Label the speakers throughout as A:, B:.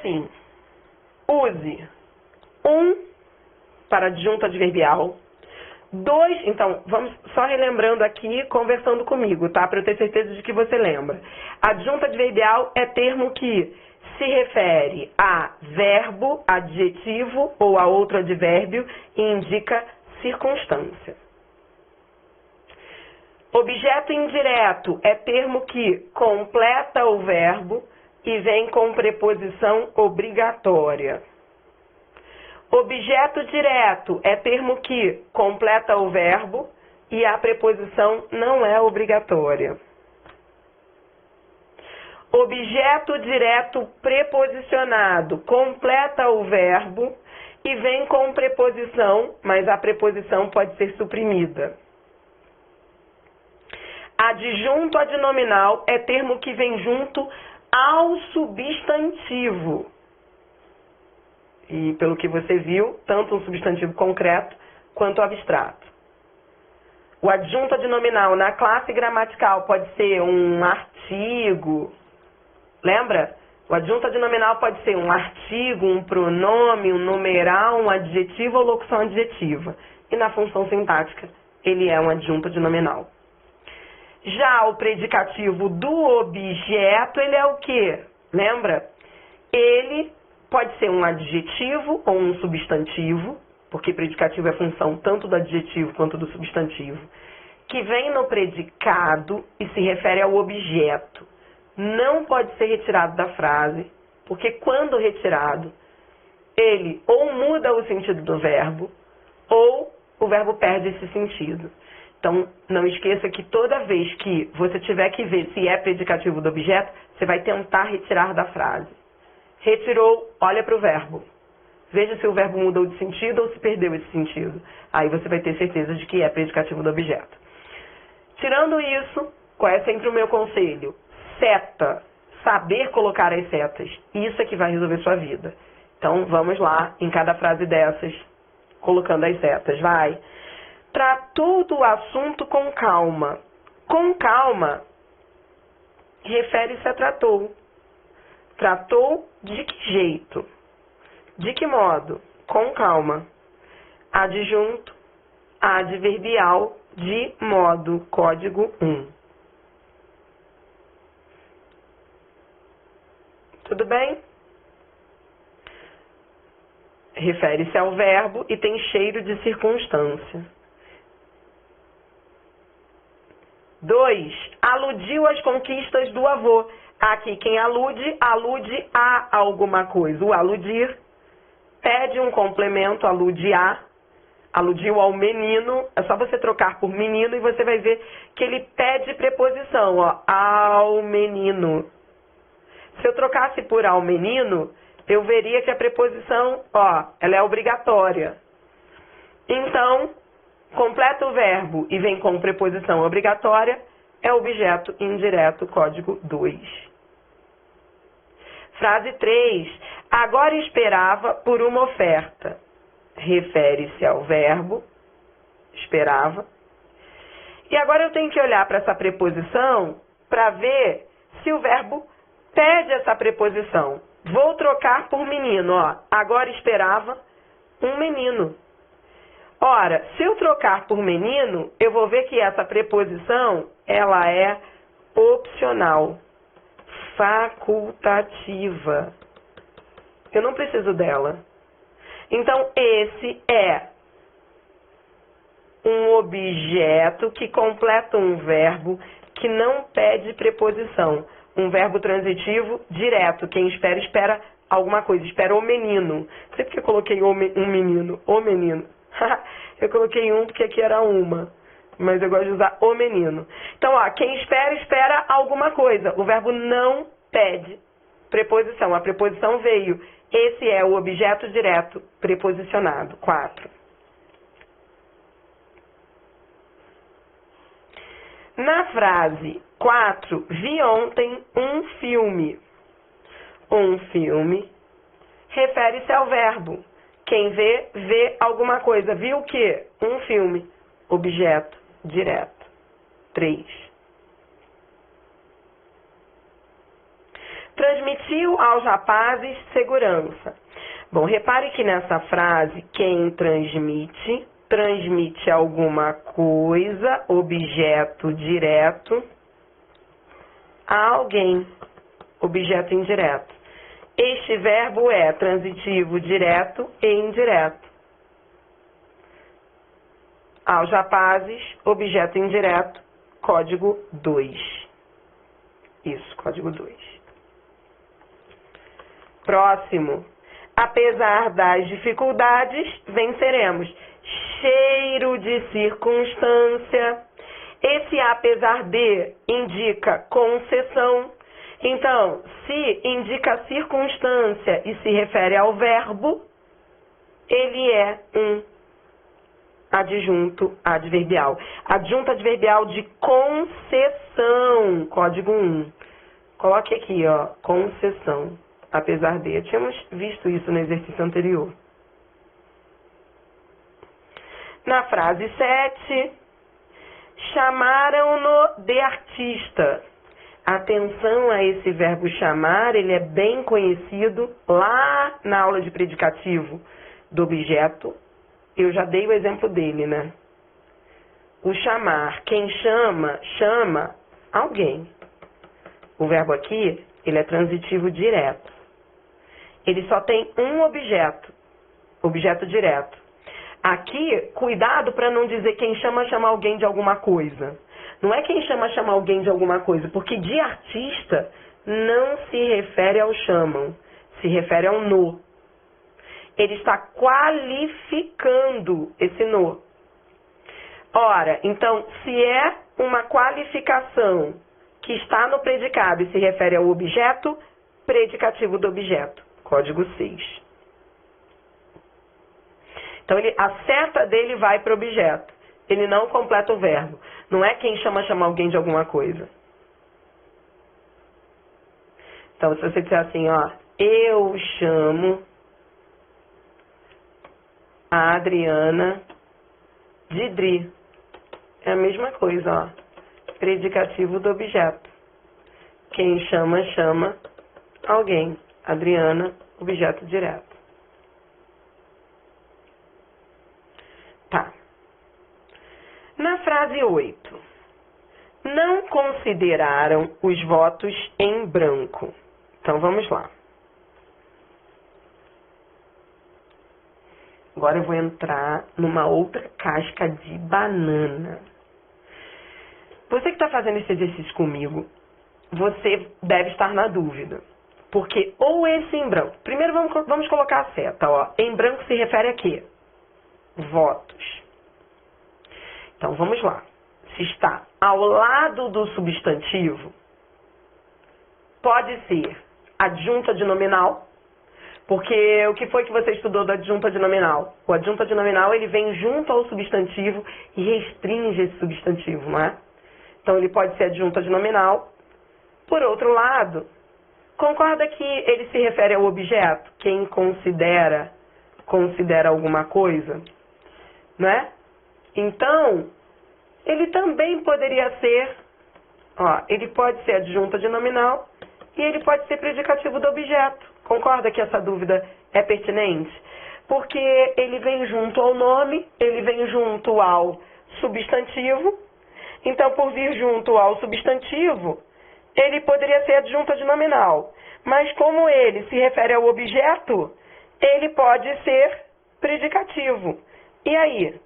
A: assim, use para adjunto adverbial. 2, então, vamos só relembrando aqui, conversando comigo, tá? Para eu ter certeza de que você lembra. Adjunto adverbial é termo que se refere a verbo, adjetivo ou a outro advérbio e indica circunstância. Objeto indireto é termo que completa o verbo e vem com preposição obrigatória. Objeto direto é termo que completa o verbo e a preposição não é obrigatória. Objeto direto preposicionado completa o verbo e vem com preposição, mas a preposição pode ser suprimida. Adjunto adnominal é termo que vem junto ao substantivo. E pelo que você viu, tanto um substantivo concreto quanto abstrato. O adjunto adnominal na classe gramatical pode ser um artigo. Lembra? O adjunto adnominal pode ser um artigo, um pronome, um numeral, um adjetivo ou locução adjetiva. E na função sintática, ele é um adjunto adnominal. Já o predicativo do objeto, ele é o quê? Lembra? Ele pode ser um adjetivo ou um substantivo, porque predicativo é função tanto do adjetivo quanto do substantivo, que vem no predicado e se refere ao objeto. Não pode ser retirado da frase, porque quando retirado, ele ou muda o sentido do verbo, ou o verbo perde esse sentido. Então, não esqueça que toda vez que você tiver que ver se é predicativo do objeto, você vai tentar retirar da frase. Retirou, olha para o verbo. Veja se o verbo mudou de sentido ou se perdeu esse sentido. Aí você vai ter certeza de que é predicativo do objeto. Tirando isso, qual é sempre o meu conselho? Seta. Saber colocar as setas. Isso é que vai resolver sua vida. Então, vamos lá, em cada frase dessas, colocando as setas. Vai. Tratou do assunto com calma. Com calma, refere-se a tratou. Tratou de que jeito? De que modo? Com calma. Adjunto, adverbial, de modo, código 1. Tudo bem? Refere-se ao verbo e tem cheiro de circunstância. 2. Aludiu às conquistas do avô. Aqui, quem alude, alude a alguma coisa. O aludir pede um complemento, alude a. Aludiu ao menino, é só você trocar por menino e você vai ver que ele pede preposição, ó, ao menino. Se eu trocasse por ao menino, eu veria que a preposição, ó, ela é obrigatória. Então, completa o verbo e vem com preposição obrigatória, é objeto indireto, código 2. Frase 3. Agora esperava por uma oferta. Refere-se ao verbo, esperava. E agora eu tenho que olhar para essa preposição para ver se o verbo pede essa preposição. Vou trocar por menino, ó. Agora esperava um menino. Ora, se eu trocar por menino, eu vou ver que essa preposição, ela é opcional, facultativa. Eu não preciso dela. Então, esse é um objeto que completa um verbo que não pede preposição. Um verbo transitivo direto. Quem espera, espera alguma coisa. Espera o menino. Não sei porque eu coloquei um menino. O menino. Eu coloquei um porque aqui era uma. Mas eu gosto de usar o menino. Então, ó, quem espera, espera alguma coisa. O verbo não pede preposição. A preposição veio. Esse é o objeto direto preposicionado. 4. Na frase 4, vi ontem um filme. Um filme refere-se ao verbo. Quem vê, vê alguma coisa. Viu o quê? Um filme. Objeto direto. 3. transmitiu aos rapazes segurança. Bom, repare que nessa frase, quem transmite, transmite alguma coisa, objeto direto, a alguém, objeto indireto. Este verbo é transitivo direto e indireto. Aos rapazes, objeto indireto, código 2. Isso, código 2. Próximo. Apesar das dificuldades, venceremos. Cheiro de circunstância. Esse apesar de indica concessão. Então, se indica circunstância e se refere ao verbo, ele é um adjunto adverbial. Adjunto adverbial de concessão, código 1. Coloque aqui, ó, concessão. Apesar de, tínhamos visto isso no exercício anterior. Na frase 7, chamaram-no de artista. Atenção a esse verbo chamar, ele é bem conhecido lá na aula de predicativo do objeto. Eu já dei o exemplo dele, né? O chamar, quem chama, chama alguém. O verbo aqui, ele é transitivo direto. Ele só tem um objeto, objeto direto. Aqui, cuidado para não dizer quem chama, chama alguém de alguma coisa. Não é quem chama, chama alguém de alguma coisa, porque de artista não se refere ao chamam, se refere ao no. Ele está qualificando esse no. Ora, então, se é uma qualificação que está no predicado e se refere ao objeto, predicativo do objeto, código 6. Então, a seta dele vai para o objeto. Ele não completa o verbo. Não é quem chama, chama alguém de alguma coisa. Então, se você disser assim, ó, eu chamo a Adriana de Dri. É a mesma coisa, ó. Predicativo do objeto. Quem chama, chama alguém. Adriana, objeto direto. Tá. Na frase 8, não consideraram os votos em branco. Então, vamos lá. Agora eu vou entrar numa outra casca de banana. Você que está fazendo esse exercício comigo, você deve estar na dúvida. Porque ou esse em branco... Primeiro vamos colocar a seta, ó. Em branco se refere a quê? Votos. Então, vamos lá. Se está ao lado do substantivo, pode ser adjunta de nominal, porque o que foi que você estudou da adjunta de nominal? O adjunta de nominal, ele vem junto ao substantivo e restringe esse substantivo, não é? Então, ele pode ser adjunta de nominal. Por outro lado, concorda que ele se refere ao objeto? Quem considera alguma coisa, não é? Então, ele também poderia ser, ó, ele pode ser adjunta de nominal e ele pode ser predicativo do objeto. Concorda que essa dúvida é pertinente? Porque ele vem junto ao nome, ele vem junto ao substantivo. Então, por vir junto ao substantivo, ele poderia ser adjunta de nominal. Mas como ele se refere ao objeto, ele pode ser predicativo. E aí?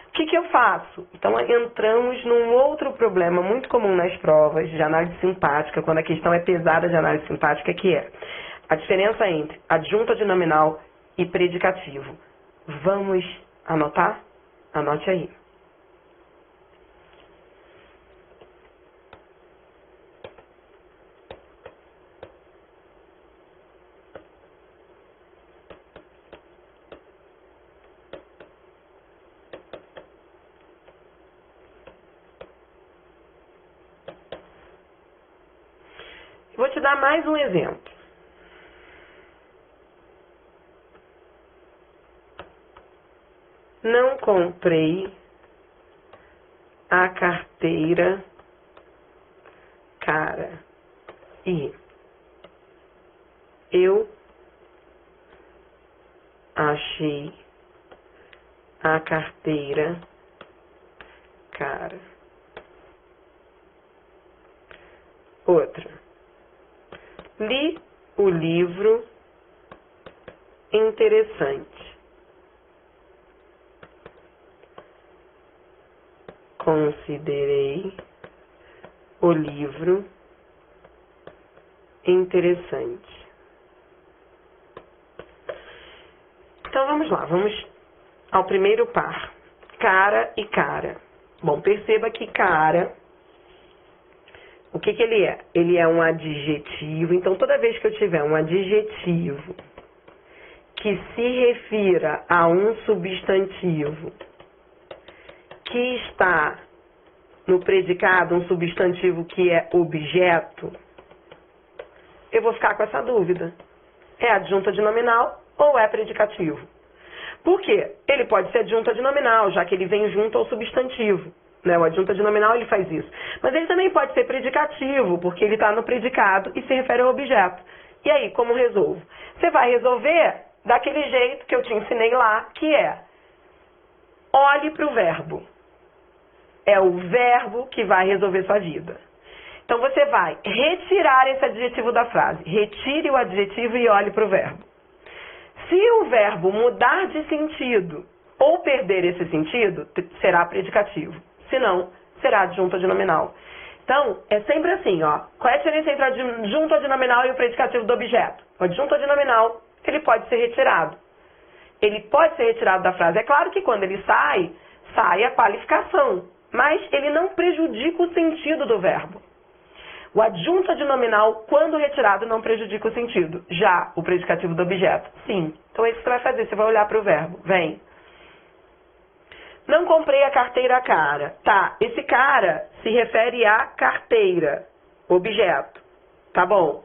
A: O que eu faço? Então, entramos num outro problema muito comum nas provas de análise sintática, quando a questão é pesada de análise sintática, que é a diferença entre adjunta de nominal e predicativo. Vamos anotar? Anote aí. Vou te dar mais um exemplo. Não comprei a carteira cara. E Eu achei a carteira cara. Outra. Li o livro interessante. Considerei o livro interessante. Então vamos lá, vamos ao primeiro par. Cara e cara. Bom, perceba que cara, o que ele é? Ele é um adjetivo, então toda vez que eu tiver um adjetivo que se refira a um substantivo que está no predicado, um substantivo que é objeto, eu vou ficar com essa dúvida. É adjunta de nominal ou é predicativo? Por quê? Ele pode ser adjunta de nominal, já que ele vem junto ao substantivo. Né? O adjunta de nominal ele faz isso. Mas ele também pode ser predicativo, porque ele está no predicado e se refere ao objeto. E aí, como resolvo? Você vai resolver daquele jeito que eu te ensinei lá, que é olhe para o verbo. É o verbo que vai resolver sua vida. Então você vai retirar esse adjetivo da frase. Retire o adjetivo e olhe para o verbo. Se o verbo mudar de sentido ou perder esse sentido, será predicativo. Se não, será adjunta de nominal. Então, é sempre assim, ó. Qual é a diferença entre a adjunta de nominal e o predicativo do objeto? O adjunta de nominal, ele pode ser retirado. Ele pode ser retirado da frase. É claro que quando ele sai a qualificação. Mas ele não prejudica o sentido do verbo. O adjunta de nominal, quando retirado, não prejudica o sentido. Já o predicativo do objeto, sim. Então é isso que você vai fazer, você vai olhar para o verbo. Vem. Não comprei a carteira cara. Tá, esse cara se refere à carteira, objeto. Tá bom.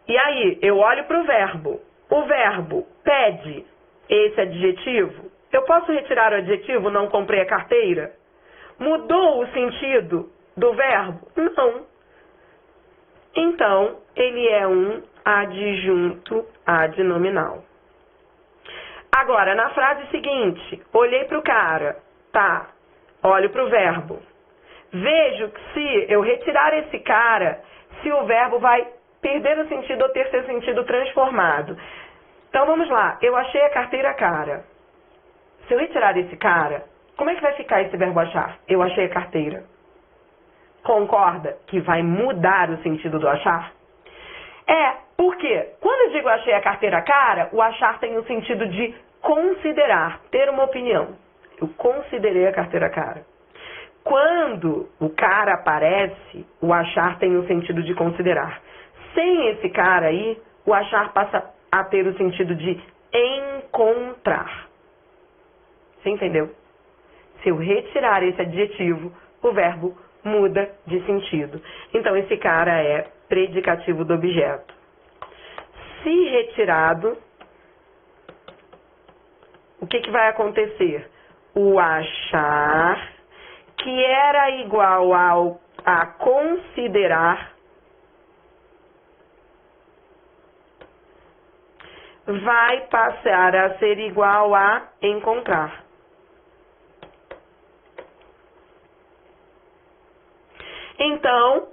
A: E aí, eu olho para o verbo. O verbo pede esse adjetivo. Eu posso retirar o adjetivo não comprei a carteira? Mudou o sentido do verbo? Não. Então, ele é um adjunto adnominal. Agora, na frase seguinte, olhei para o cara. Tá, olho para o verbo. Vejo que se eu retirar esse cara, se o verbo vai perder o sentido ou ter seu sentido transformado. Então, vamos lá. Eu achei a carteira cara. Se eu retirar esse cara, como é que vai ficar esse verbo achar? Eu achei a carteira. Concorda que vai mudar o sentido do achar? É, porque quando eu digo achei a carteira cara, o achar tem o sentido de considerar, ter uma opinião. Eu considerei a carteira cara. Quando o cara aparece, o achar tem o sentido de considerar. Sem esse cara aí, o achar passa a ter o sentido de encontrar. Você entendeu? Se eu retirar esse adjetivo, o verbo muda de sentido. Então, esse cara é predicativo do objeto. Se retirado, o que vai acontecer? O achar, que era igual a considerar, vai passar a ser igual a encontrar. Então,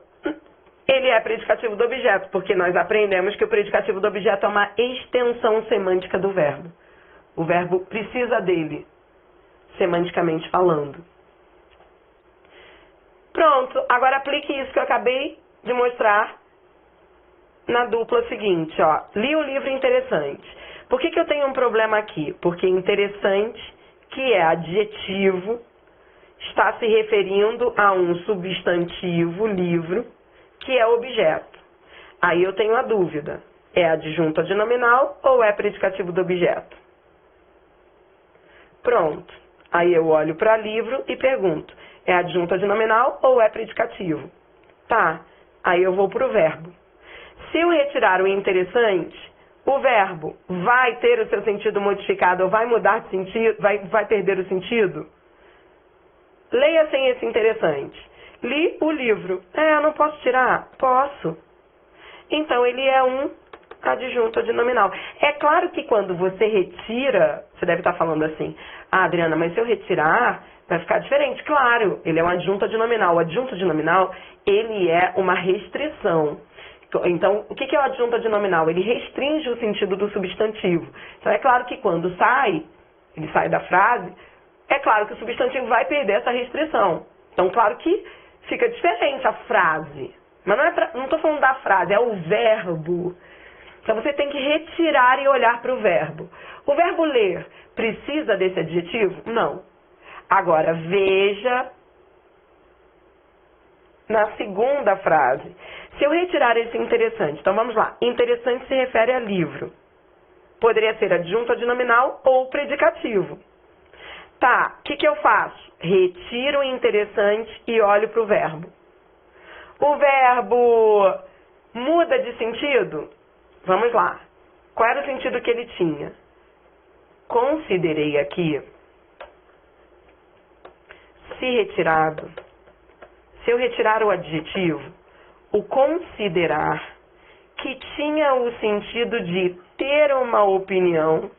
A: ele é predicativo do objeto, porque nós aprendemos que o predicativo do objeto é uma extensão semântica do verbo. O verbo precisa dele, semanticamente falando. Pronto, agora aplique isso que eu acabei de mostrar na dupla seguinte, ó. Li o livro interessante. Por que eu tenho um problema aqui? Porque interessante, que é adjetivo, está se referindo a um substantivo, livro, que é objeto. Aí eu tenho a dúvida. É adjunto adnominal ou é predicativo do objeto? Pronto. Aí eu olho para livro e pergunto. É adjunto adnominal ou é predicativo? Tá. Aí eu vou para o verbo. Se eu retirar o interessante, o verbo vai ter o seu sentido modificado ou vai mudar de sentido, vai perder o sentido? Leia sem esse interessante. Li o livro. Eu não posso tirar? Posso. Então, ele é um adjunto adnominal. É claro que quando você retira, você deve estar falando assim, ah, Adriana, mas se eu retirar, vai ficar diferente. Claro, ele é um adjunto adnominal. O adjunto adnominal, ele é uma restrição. Então, o que é o adjunto adnominal? Ele restringe o sentido do substantivo. Então, é claro que quando sai, ele sai da frase, é claro que o substantivo vai perder essa restrição. Então, claro que fica diferente a frase. Mas não estou falando da frase, é o verbo. Então, você tem que retirar e olhar para o verbo. O verbo ler precisa desse adjetivo? Não. Agora, veja na segunda frase. Se eu retirar esse interessante, então vamos lá. Interessante se refere a livro. Poderia ser adjunto adnominal ou predicativo. Tá, o que eu faço? Retiro o interessante e olho para o verbo. O verbo muda de sentido? Vamos lá. Qual era o sentido que ele tinha? Considerei aqui, se retirado, se eu retirar o adjetivo, o considerar, que tinha o sentido de ter uma opinião,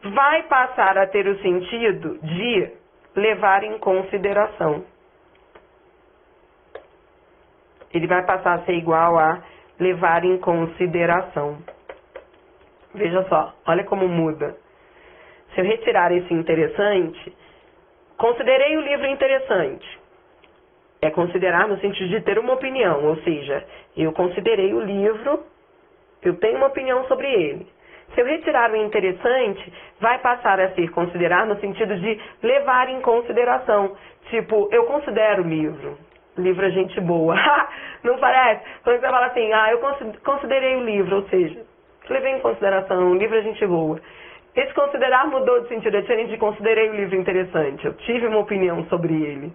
A: vai passar a ter o sentido de levar em consideração. Ele vai passar a ser igual a levar em consideração. Veja só, olha como muda. Se eu retirar esse interessante, considerei o livro interessante. É considerar no sentido de ter uma opinião, ou seja, eu considerei o livro, eu tenho uma opinião sobre ele. Se eu retirar o interessante, vai passar a ser considerar no sentido de levar em consideração. Tipo, eu considero o livro. O livro é gente boa. Não parece? Quando você fala assim, eu considerei o livro, ou seja, levei em consideração, o livro é gente boa. Esse considerar mudou de sentido, é diferente de considerei o livro interessante. Eu tive uma opinião sobre ele.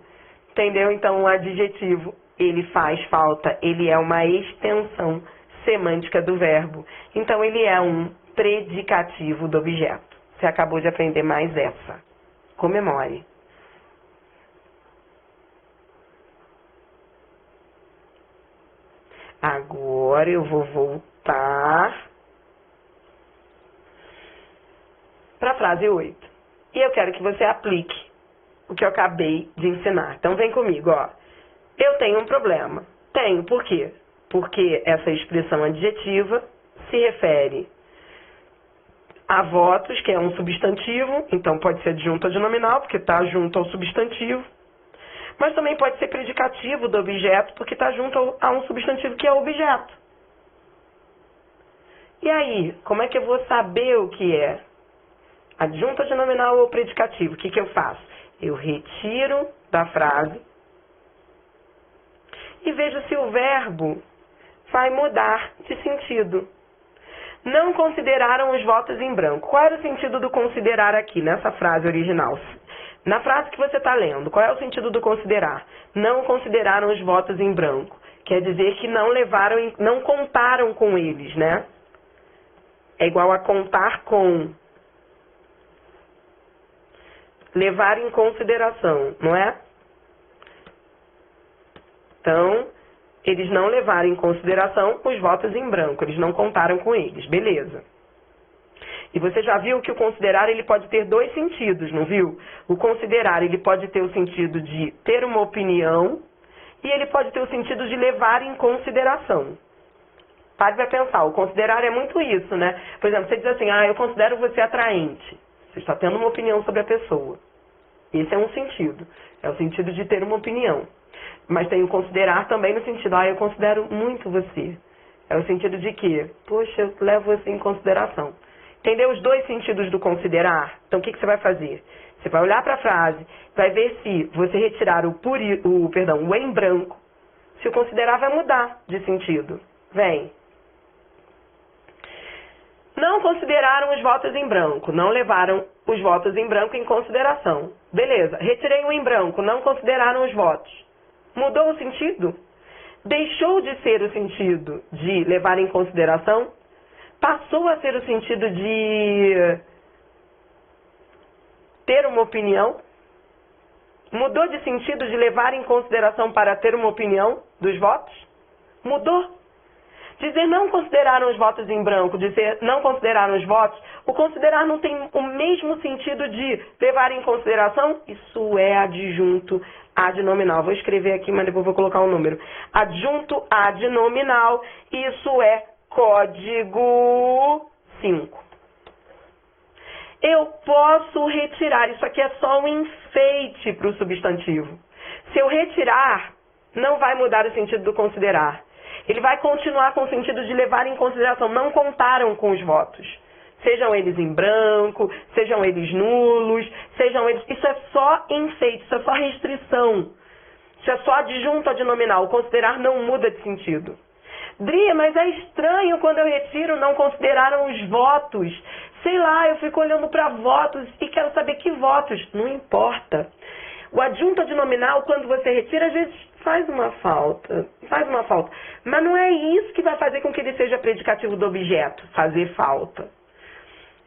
A: Entendeu? Então, o adjetivo, ele faz falta, ele é uma extensão semântica do verbo. Então, ele é um predicativo do objeto. Você acabou de aprender mais essa. Comemore. Agora eu vou voltar para a frase 8. E eu quero que você aplique o que eu acabei de ensinar. Então vem comigo, ó. Eu tenho um problema. Tenho, por quê? Porque essa expressão adjetiva se refere a votos, que é um substantivo, então pode ser adjunto adnominal, porque está junto ao substantivo. Mas também pode ser predicativo do objeto, porque está junto a um substantivo que é objeto. E aí, como é que eu vou saber o que é adjunto adnominal ou predicativo? O que eu faço? Eu retiro da frase e vejo se o verbo vai mudar de sentido. Não consideraram os votos em branco. Qual era o sentido do considerar aqui, nessa frase original? Na frase que você está lendo, qual é o sentido do considerar? Não consideraram os votos em branco. Quer dizer que não contaram com eles, né? É igual a contar com. Levar em consideração, não é? Então, eles não levaram em consideração os votos em branco. Eles não contaram com eles. Beleza. E você já viu que o considerar ele pode ter dois sentidos, não viu? O considerar ele pode ter o sentido de ter uma opinião e ele pode ter o sentido de levar em consideração. Pare para pensar, o considerar é muito isso, né? Por exemplo, você diz assim, eu considero você atraente. Você está tendo uma opinião sobre a pessoa. Esse é um sentido. É o sentido de ter uma opinião. Mas tem o considerar também no sentido, eu considero muito você. É o sentido de que, poxa, eu levo você em consideração. Entendeu os dois sentidos do considerar? Então, o que você vai fazer? Você vai olhar para a frase, vai ver se você retirar o em branco, se o considerar vai mudar de sentido. Vem. Não consideraram os votos em branco, não levaram os votos em branco em consideração. Beleza, retirei o em branco, não consideraram os votos. Mudou o sentido? Deixou de ser o sentido de levar em consideração? Passou a ser o sentido de ter uma opinião? Mudou de sentido de levar em consideração para ter uma opinião dos votos? Mudou. Dizer não consideraram os votos em branco, dizer não consideraram os votos, o considerar não tem o mesmo sentido de levar em consideração? Isso é adjunto adnominal. Vou escrever aqui, mas depois vou colocar um número. Adjunto adnominal, isso é código 5. Eu posso retirar, isso aqui é só um enfeite para o substantivo. Se eu retirar, não vai mudar o sentido do considerar. Ele vai continuar com o sentido de levar em consideração. Não contaram com os votos. Sejam eles em branco, sejam eles nulos, sejam eles... Isso é só enfeite, isso é só restrição. Isso é só adjunto adnominal. O considerar não muda de sentido. Dri, mas é estranho quando eu retiro, não consideraram os votos. Sei lá, eu fico olhando para votos e quero saber que votos. Não importa. O adjunto adnominal, quando você retira, às vezes faz uma falta. Mas não é isso que vai fazer com que ele seja predicativo do objeto, fazer falta.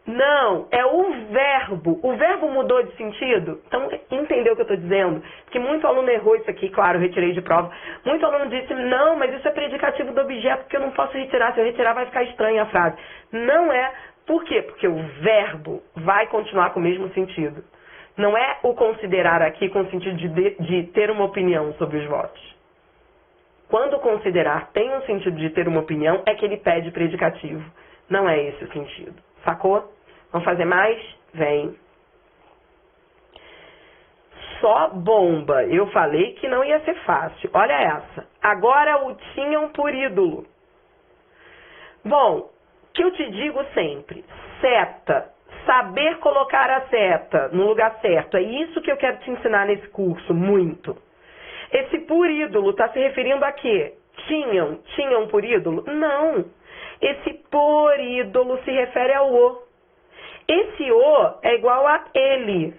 A: Não, é o verbo. O verbo mudou de sentido? Então, entendeu o que eu estou dizendo? Porque muito aluno errou isso aqui, claro, eu retirei de prova. Muito aluno disse, não, mas isso é predicativo do objeto, porque eu não posso retirar. Se eu retirar, vai ficar estranha a frase. Não é. Por quê? Porque o verbo vai continuar com o mesmo sentido. Não é o considerar aqui com o sentido de ter uma opinião sobre os votos. Quando considerar tem um sentido de ter uma opinião, é que ele pede predicativo. Não é esse o sentido. Sacou? Vamos fazer mais? Vem. Só bomba. Eu falei que não ia ser fácil. Olha essa. Agora o tinham por ídolo. Bom, que eu te digo sempre. Seta. Saber colocar a seta no lugar certo. É isso que eu quero te ensinar nesse curso. Muito. Esse por ídolo está se referindo a quê? Tinham por ídolo? Não. Esse por ídolo se refere ao o. Esse o é igual a ele.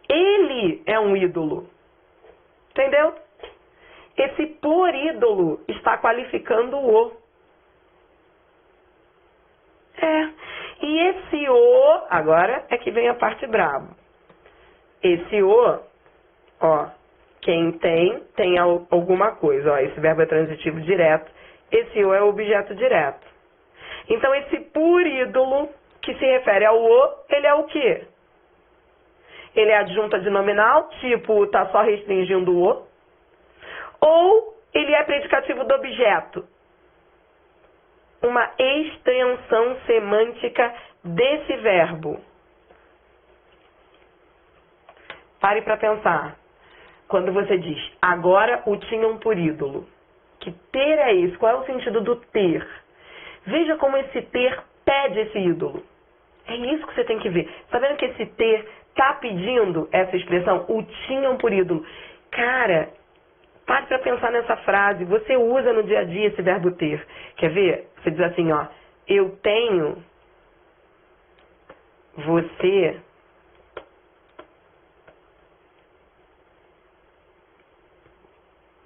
A: Ele é um ídolo. Entendeu? Esse por ídolo está qualificando o o. E esse o, agora é que vem a parte brava. Esse o, ó, quem tem alguma coisa. Ó, esse verbo é transitivo direto. Esse o é o objeto direto. Então, esse por ídolo, que se refere ao o, ele é o quê? Ele é adjunto adnominal, tipo, tá só restringindo o o. Ou ele é predicativo do objeto. Uma extensão semântica desse verbo. Pare para pensar. Quando você diz, agora o tinham por ídolo. Que ter é esse? Qual é o sentido do ter? Veja como esse ter pede esse ídolo. É isso que você tem que ver. Está vendo que esse ter está pedindo essa expressão? O tinham por ídolo. Cara, pare para pensar nessa frase. Você usa no dia a dia esse verbo ter. Quer ver? Você diz assim, ó. Eu tenho você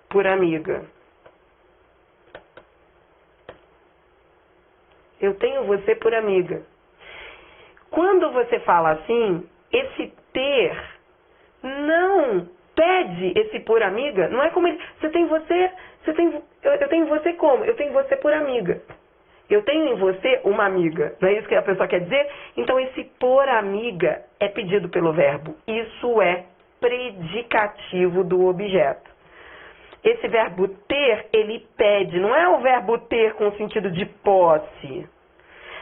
A: por amiga. Eu tenho você por amiga. Quando você fala assim, esse ter não pede esse por amiga. Não é como ele... eu tenho você como? Eu tenho você por amiga. Eu tenho em você uma amiga. Não é isso que a pessoa quer dizer? Então, esse por amiga é pedido pelo verbo. Isso é predicativo do objeto. Esse verbo ter, ele pede. Não é o verbo ter com o sentido de posse.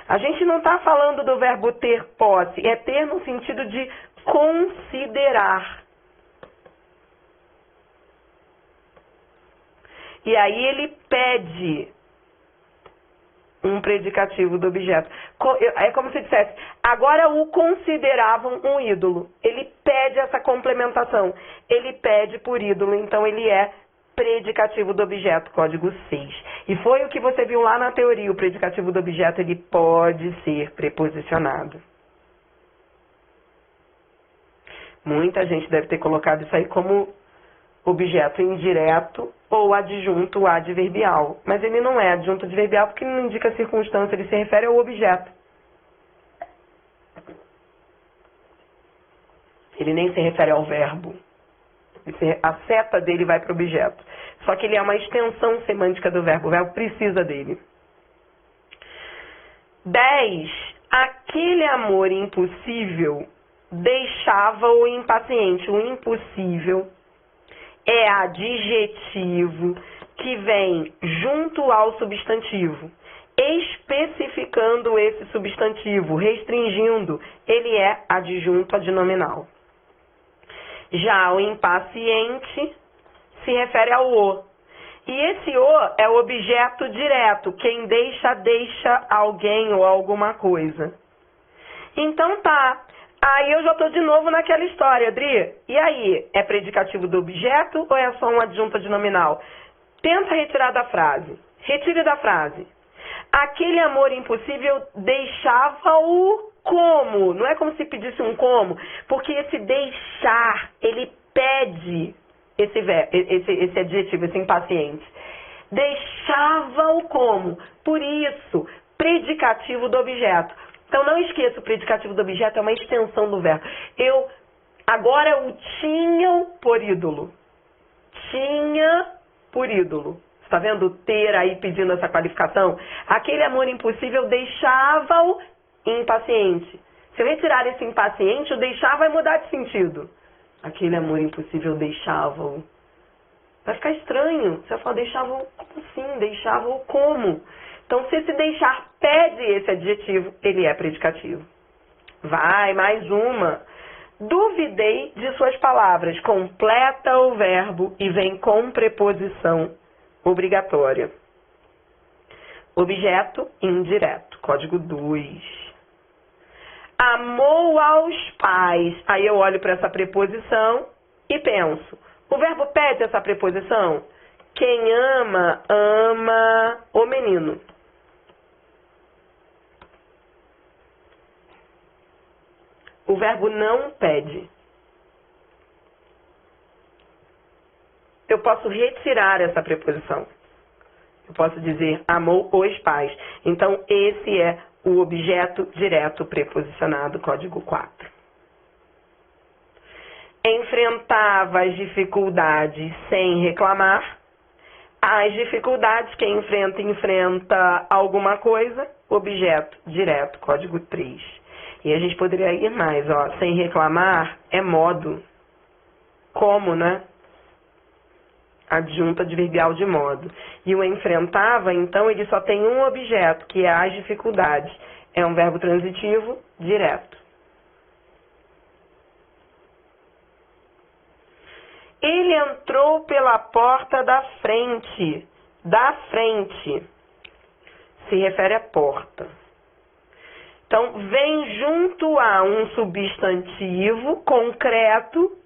A: A gente não está falando do verbo ter posse. É ter no sentido de considerar. E aí ele pede um predicativo do objeto. É como se dissesse, agora o consideravam um ídolo. Ele pede essa complementação. Ele pede por ídolo, então ele é predicativo do objeto, código 6. E foi o que você viu lá na teoria, o predicativo do objeto, ele pode ser preposicionado. Muita gente deve ter colocado isso aí como objeto indireto ou adjunto adverbial. Mas ele não é adjunto adverbial porque não indica circunstância, ele se refere ao objeto. Ele nem se refere ao verbo. A seta dele vai para o objeto. Só que ele é uma extensão semântica do verbo. O verbo precisa dele. 10. Aquele amor impossível deixava-o impaciente. O impossível é adjetivo que vem junto ao substantivo, especificando esse substantivo, restringindo. Ele é adjunto adnominal. Já o impaciente se refere ao o. E esse o é o objeto direto. Quem deixa, deixa alguém ou alguma coisa. Então tá. Aí eu já estou de novo naquela história, Adri. E aí, é predicativo do objeto ou é só um adjunto adnominal? Tenta retirar da frase. Retire da frase. Aquele amor impossível deixava-o como. Não é como se pedisse um como, porque esse deixar, ele pede esse adjetivo, esse impaciente. Deixava-o como. Por isso, predicativo do objeto. Então não esqueça, o predicativo do objeto é uma extensão do verbo. Agora o tinham por ídolo. Tinha por ídolo. Está vendo o ter aí pedindo essa qualificação? Aquele amor impossível deixava-o impaciente. Se eu retirar esse impaciente, o deixar vai mudar de sentido. Aquele amor impossível deixava-o. Vai ficar estranho. Você vai falar, deixava-o como assim? Deixava-o como? Então, se esse deixar pede esse adjetivo, ele é predicativo. Vai, mais uma. Duvidei de suas palavras. Completa o verbo e vem com preposição obrigatória. Objeto indireto. Código 2. Amou aos pais. Aí eu olho para essa preposição e penso. O verbo pede essa preposição? Quem ama, ama o menino. O verbo não pede. Eu posso retirar essa preposição. Eu posso dizer amou os pais. Então, esse é o objeto direto preposicionado, código 4. Enfrentava as dificuldades sem reclamar. As dificuldades, quem enfrenta alguma coisa, objeto direto, código 3. E a gente poderia ir mais, ó. Sem reclamar é modo. Como, né? Adjunto adverbial de modo. E o enfrentava, então, ele só tem um objeto, que é as dificuldades. É um verbo transitivo direto. Ele entrou pela porta da frente. Da frente. Se refere à porta. Então, vem junto a um substantivo concreto,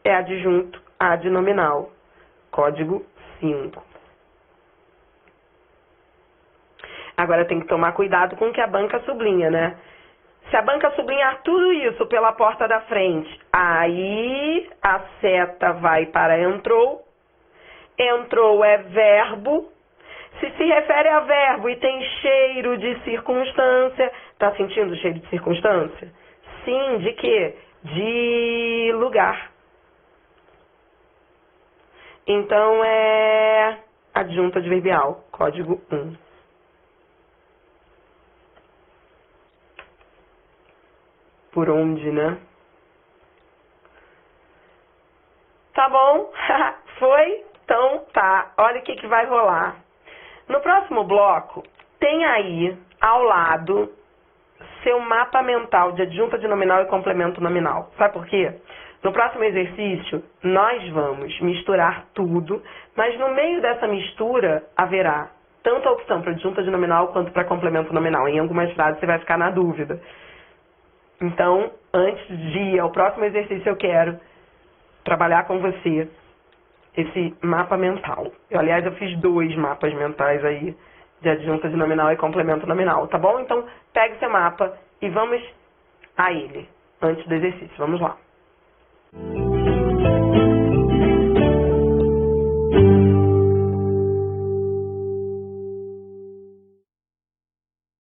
A: é adjunto adnominal. Código 5. Agora tem que tomar cuidado com o que a banca sublinha, né? Se a banca sublinhar tudo isso pela porta da frente, aí a seta vai para entrou. Entrou é verbo. Se refere a verbo e tem cheiro de circunstância, está sentindo o cheiro de circunstância? Sim, de quê? De lugar. Então é adjunto adverbial, código 1. Por onde, né? Tá bom? Foi? Então tá. Olha o que vai rolar. No próximo bloco, tem aí, ao lado, seu mapa mental de adjunto adnominal e complemento nominal. Sabe por quê? No próximo exercício, nós vamos misturar tudo, mas no meio dessa mistura haverá tanto a opção para adjunto adnominal quanto para complemento nominal. Em algumas frases você vai ficar na dúvida. Então, antes de ir ao próximo exercício, eu quero trabalhar com você esse mapa mental. Aliás, eu fiz 2 mapas mentais aí, de adjunto adnominal e complemento nominal, tá bom? Então, pegue seu mapa e vamos a ele, antes do exercício. Vamos lá.